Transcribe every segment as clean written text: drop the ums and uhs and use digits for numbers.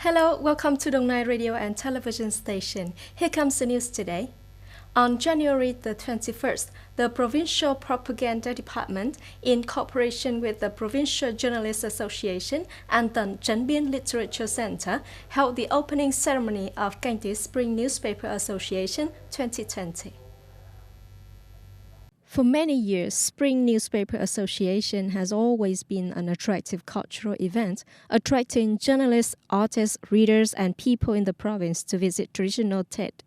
Hello, welcome to Dong Nai Radio and Television Station. Here comes the news today. On January the 21st, the Provincial Propaganda Department, in cooperation with the Provincial Journalists Association and the Trấn Biên Literature Center, held the opening ceremony of Canh Tí Spring Newspaper Association 2020. For many years, Spring Newspaper Association has always been an attractive cultural event, attracting journalists, artists, readers, and people in the province to visit traditional Tết.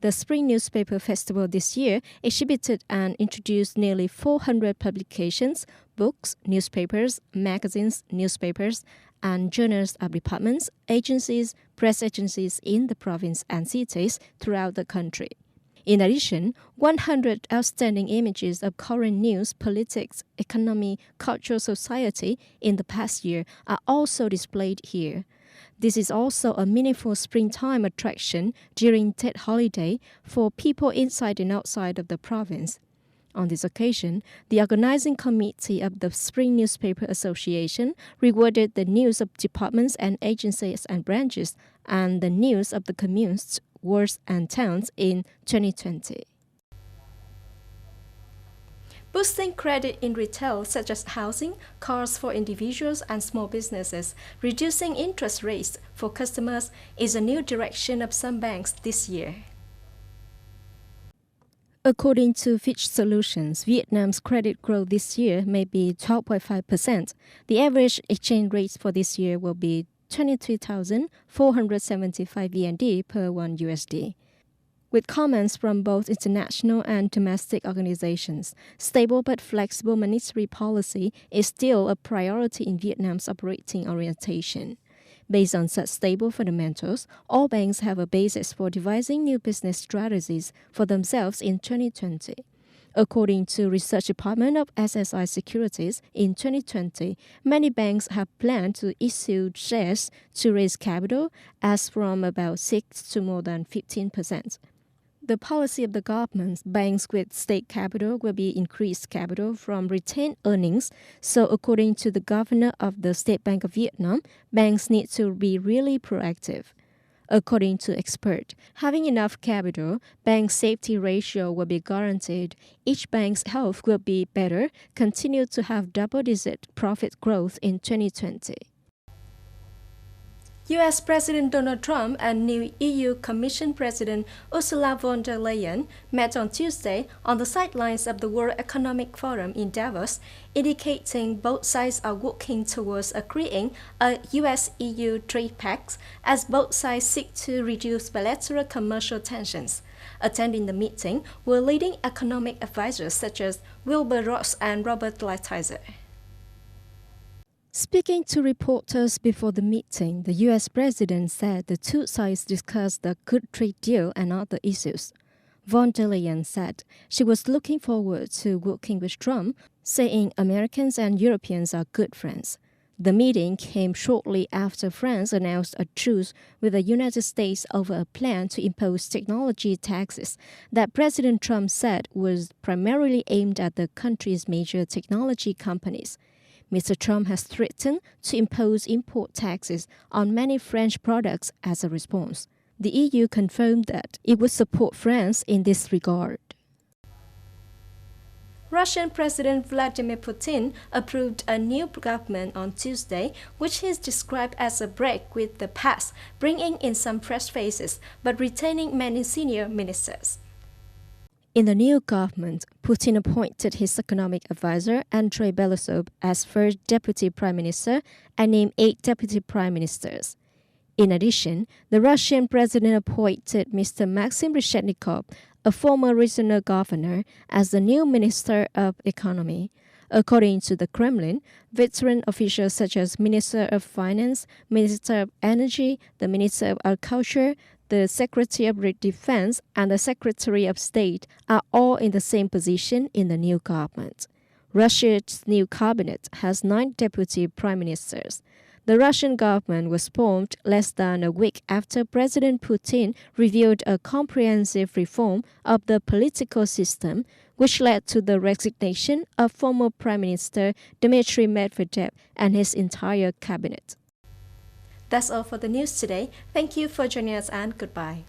The Spring Newspaper Festival this year exhibited and introduced nearly 400 publications, books, newspapers, magazines, newspapers, and journals of departments, agencies, press agencies in the province and cities throughout the country. In addition, 100 outstanding images of current news, politics, economy, cultural society in the past year are also displayed here. This is also a meaningful springtime attraction during Tết holiday for people inside and outside of the province. On this occasion, the organizing committee of the Spring Newspaper Association rewarded the news of departments and agencies and branches and the news of the communes, wards and towns in 2020. Boosting credit in retail such as housing, cars for individuals and small businesses, reducing interest rates for customers is a new direction of some banks this year. According to Fitch Solutions, Vietnam's credit growth this year may be 12.5%. The average exchange rate for this year will be 23,475 VND per 1 USD. With comments from both international and domestic organizations, stable but flexible monetary policy is still a priority in Vietnam's operating orientation. Based on such stable fundamentals, all banks have a basis for devising new business strategies for themselves in 2020. According to Research Department of SSI Securities, in 2020, many banks have planned to issue shares to raise capital as from about 6 to more than 15%. The policy of the government, banks with state capital will be increased capital from retained earnings. So according to the governor of the State Bank of Vietnam, banks need to be really proactive. According to experts, having enough capital, bank safety ratio will be guaranteed. Each bank's health will be better, continue to have double-digit profit growth in 2020. U.S. President Donald Trump and new EU Commission President Ursula von der Leyen met on Tuesday on the sidelines of the World Economic Forum in Davos, indicating both sides are working towards agreeing a U.S.-EU trade pact as both sides seek to reduce bilateral commercial tensions. Attending the meeting were leading economic advisors such as Wilbur Ross and Robert Lighthizer. Speaking to reporters before the meeting, the U.S. president said the two sides discussed the good trade deal and other issues. Von der Leyen said she was looking forward to working with Trump, saying Americans and Europeans are good friends. The meeting came shortly after France announced a truce with the United States over a plan to impose technology taxes that President Trump said was primarily aimed at the country's major technology companies. Mr. Trump has threatened to impose import taxes on many French products as a response. The EU confirmed that it would support France in this regard. Russian President Vladimir Putin approved a new government on Tuesday, which he described as a break with the past, bringing in some fresh faces, but retaining many senior ministers. In the new government, Putin appointed his economic advisor, Andrei Belousov, as first deputy prime minister and named 8 deputy prime ministers. In addition, the Russian president appointed Mr. Maxim Reshetnikov, a former regional governor, as the new minister of economy. According to the Kremlin, veteran officials such as Minister of Finance, Minister of Energy, the Minister of Agriculture, the Secretary of Defense and the Secretary of State are all in the same position in the new government. Russia's new cabinet has 9 deputy prime ministers. The Russian government was formed less than a week after President Putin revealed a comprehensive reform of the political system, which led to the resignation of former Prime Minister Dmitry Medvedev and his entire cabinet. That's all for the news today. Thank you for joining us and goodbye.